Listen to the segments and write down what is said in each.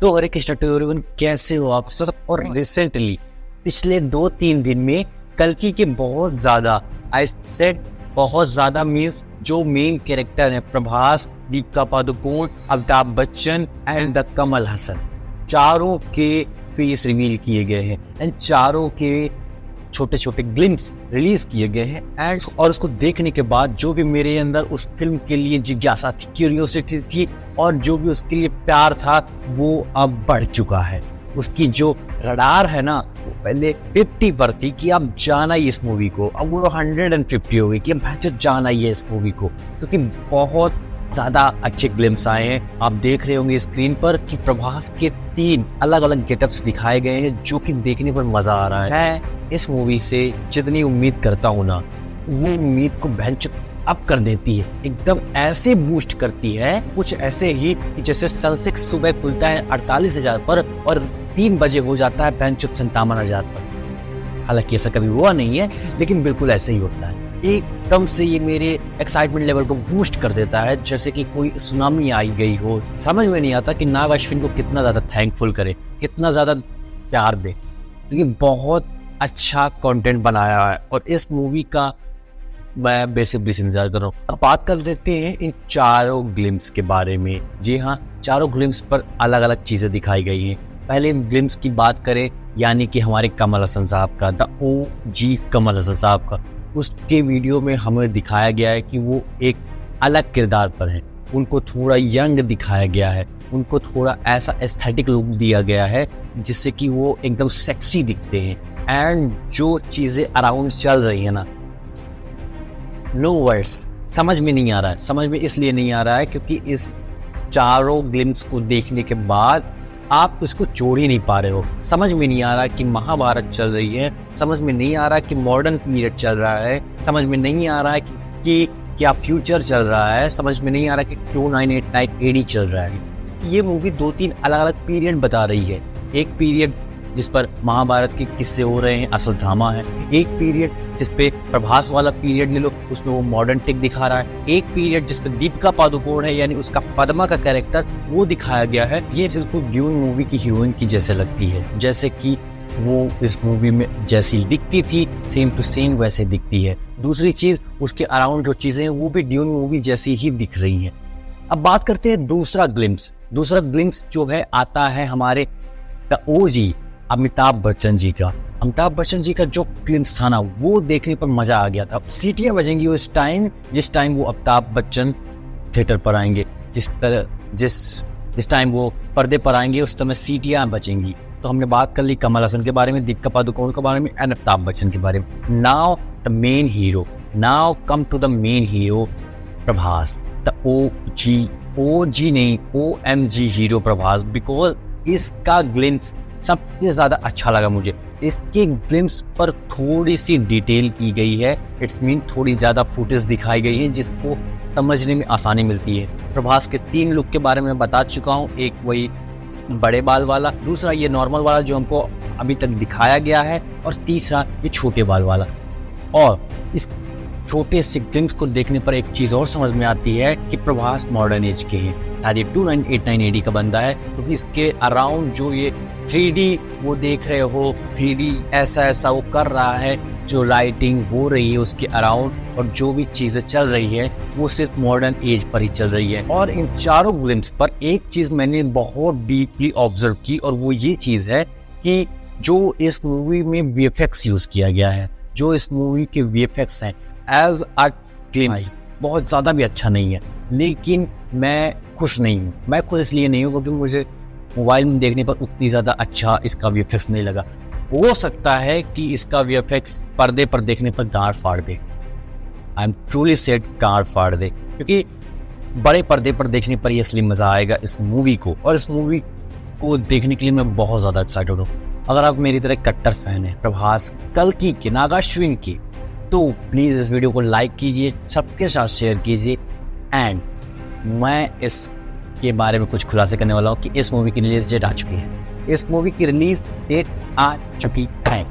तो हरे Krishna to everyone, कैसे हो आप सब। और रिसेंटली पिछले 2-3 दिन में कल्कि के बहुत ज्यादा मीन्स जो मेन कैरेक्टर है प्रभास, दीपिका पादुकोण, अमिताभ बच्चन एंड द कमल हसन, चारों के फेस रिवील किए गए हैं एंड चारों के छोटे छोटे ग्लिम्स रिलीज किए गए हैं एंड और उसको देखने के बाद जो भी मेरे अंदर उस फिल्म के लिए जिज्ञासा थी, क्यूरियोसिटी थी और जो भी उसके लिए प्यार था वो अब बढ़ चुका है। उसकी जो रडार है ना वो पहले 50 पर थी कि आप जाना ही इस मूवी को, अब वो 150 हो गई कि अब जाना ही है इस मूवी को, क्योंकि बहुत ज्यादा अच्छे ग्लिम्स आए हैं। आप देख रहे होंगे स्क्रीन पर कि प्रभास के 3 अलग अलग गेटअप्स दिखाए गए हैं जो कि देखने पर मजा आ रहा है। मैं इस मूवी से जितनी उम्मीद करता हूँ ना, वो उम्मीद को बेंच अप कर देती है, एकदम ऐसे बूस्ट करती है, कुछ ऐसे ही कि जैसे सनसेट सुबह खुलता है 48,000 पर और 3 बजे हो जाता है 57,000 पर। हालांकि ऐसा कभी हुआ नहीं है, लेकिन बिल्कुल ऐसे ही होता है। एकदम से ये मेरे एक्साइटमेंट लेवल को बूस्ट कर देता है, जैसे कि कोई सुनामी आई गई हो। समझ में नहीं आता कि नाग अश्विन को कितना ज्यादा थैंकफुल करे, कितना ज्यादा प्यार दे। ये बहुत अच्छा कंटेंट बनाया है और इस मूवी का मैं बेसिकली इंतजार कर रहा हूँ। अब बात कर देते हैं इन चारों ग्लिम्स के बारे में। जी हाँ, चारों ग्लिम्स पर अलग अलग चीजें दिखाई गई हैं। पहले ग्लिम्स की बात करें, यानी कि हमारे कमल हसन साहब का, द OG कमल हसन साहब का, उसके वीडियो में हमें दिखाया गया है कि वो एक अलग किरदार पर है। उनको थोड़ा यंग दिखाया गया है, उनको थोड़ा ऐसा एस्थेटिक लुक दिया गया है जिससे कि वो एकदम सेक्सी दिखते हैं। एंड जो चीजें अराउंड चल रही है ना, नो वर्ड्स, समझ में नहीं आ रहा है। समझ में इसलिए नहीं आ रहा है क्योंकि इस चारों ग्लिम्स को देखने के बाद आप इसको छोड़ ही नहीं पा रहे हो। समझ में नहीं आ रहा कि महाभारत चल रही है, समझ में नहीं आ रहा कि मॉडर्न पीरियड चल रहा है, समझ में नहीं आ रहा है कि क्या फ्यूचर चल रहा है, समझ में नहीं आ रहा कि 2989 AD चल रहा है। ये मूवी 2-3 अलग अलग पीरियड बता रही है। एक पीरियड जिस पर महाभारत के किस्से हो रहे हैं, असल ड्रामा है। एक पीरियड जिस पे प्रभास वाला पीरियड ले लो, उसमें वो मॉडर्न टेक दिखा रहा है। एक पीरियड जिस पे दीपिका पादुकोण है, यानी उसका पद्मा का कैरेक्टर, वो दिखाया गया है। ये जिसको ड्यून मूवी की हीरोइन की जैसे लगती है, जैसे कि वो इस मूवी में जैसी दिखती थी सेम टू सेम वैसे दिखती है। दूसरी चीज, उसके अराउंड जो चीजें हैं वो भी ड्यून मूवी जैसी ही दिख रही हैं। अब बात करते हैं दूसरा ग्लिम्स। दूसरा ग्लिम्स जो है आता है हमारे द OG अमिताभ बच्चन जी का। अमिताभ बच्चन जी का जो ग्लिम्स था ना, वो देखने पर मजा आ गया था। सीटियां बजेंगी उस टाइम जिस टाइम वो अमिताभ बच्चन थिएटर पर आएंगे, जिस टाइम वो पर्दे पर आएंगे उस समय सीटियां बजेंगी। तो हमने बात कर ली कमल हसन के बारे में, दीपिका पादुकोण के बारे में एंड अमिताभ बच्चन के बारे में। Now the main hero, now come to the main hero Prabhas, the OG नहीं, OMG हीरो प्रभास, बिकॉज इसका ग्लिम्स सबसे ज्यादा अच्छा लगा मुझे। इसके ग्लिम्स पर थोड़ी सी डिटेल की गई है, इट्स मीन थोड़ी ज्यादा फुटेज दिखाई गई है जिसको समझने में आसानी मिलती है। प्रभास के 3 लुक के बारे में बता चुका हूँ, एक वही बड़े बाल वाला, दूसरा ये नॉर्मल वाला जो हमको अभी तक दिखाया गया है, और तीसरा ये छोटे बाल वाला। और इस छोटे से ग्लिम्स को देखने पर एक चीज और समझ में आती है कि प्रभास मॉडर्न एज के हैं। शायद ये 2989 AD का बंदा है, क्योंकि इसके अराउंड जो ये 3D वो देख रहे हो, 3D ऐसा वो कर रहा है, जो लाइटिंग हो रही है उसके अराउंड और जो भी चीजें चल रही है वो सिर्फ मॉडर्न एज पर ही चल रही है। और इन चारों ग्लिम्स पर एक चीज मैंने बहुत डीपली ऑब्जर्व की, और वो ये चीज है कि जो इस मूवी में VFX यूज किया गया है, जो इस मूवी के VFX हैं एज अ ग्लिम्स बहुत ज्यादा भी अच्छा नहीं है, लेकिन मैं खुश नहीं हूँ। मैं खुश इसलिए नहीं हूँ क्योंकि मुझे मोबाइल में देखने पर उतनी ज्यादा अच्छा इसका VFX नहीं लगा। हो सकता है कि इसका VFX पर्दे पर देखने पर गांड फाड़ दे, आई एम ट्रूली सेड गांड फाड़ दे, क्योंकि बड़े पर्दे पर देखने पर ये असली मजा आएगा इस मूवी को। और इस मूवी को देखने के लिए मैं बहुत ज्यादा एक्साइटेड हूँ। अगर आप मेरी तरह कट्टर फैन है प्रभास, कल्कि के, नाग अश्विन की, तो प्लीज इस वीडियो को लाइक कीजिए, सबके साथ शेयर कीजिए। एंड मैं इसके बारे में कुछ खुलासे करने वाला हूँ कि इस मूवी की रिलीज डेट आ चुकी है। इस मूवी की रिलीज डेट आ चुकी है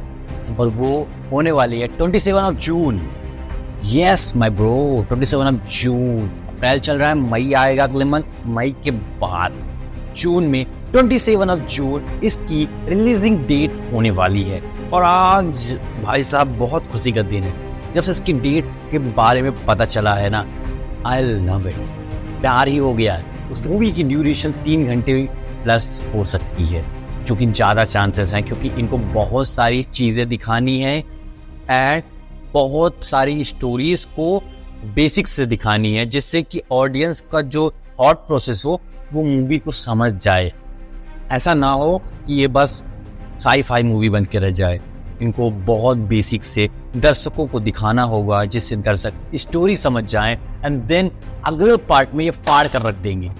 और वो होने वाली है 27 जून। यस माय ब्रो, 27 जून। अप्रैल चल रहा है, मई आएगा अगले मंथ, मई के बाद जून में 27 ऑफ जून इसकी रिलीजिंग डेट होने वाली है। और आज भाई साहब बहुत खुशी का दिन है, जब से इसकी डेट के बारे में पता चला है ना, आई लव इट, प्यार ही हो गया है। उस मूवी की ड्यूरेशन 3 घंटे प्लस हो सकती है, जो कि ज़्यादा चांसेस हैं, क्योंकि इनको बहुत सारी चीज़ें दिखानी है एंड बहुत सारी स्टोरीज को बेसिक्स से दिखानी है, जिससे कि ऑडियंस का जो थॉट प्रोसेस हो वो मूवी को समझ जाए। ऐसा ना हो कि ये बस साई-फाई मूवी बन के रह जाए। इनको बहुत बेसिक से दर्शकों को दिखाना होगा, जिससे दर्शक स्टोरी समझ जाएं एंड देन अगले पार्ट में ये फाड़ कर रख देंगे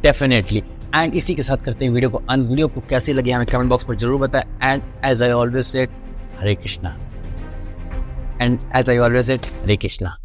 डेफिनेटली। एंड इसी के साथ करते हैं वीडियो को अंत। वीडियो को कैसे लगे हमें कमेंट बॉक्स पर जरूर बताएं। And as I always said, Hare Krishna.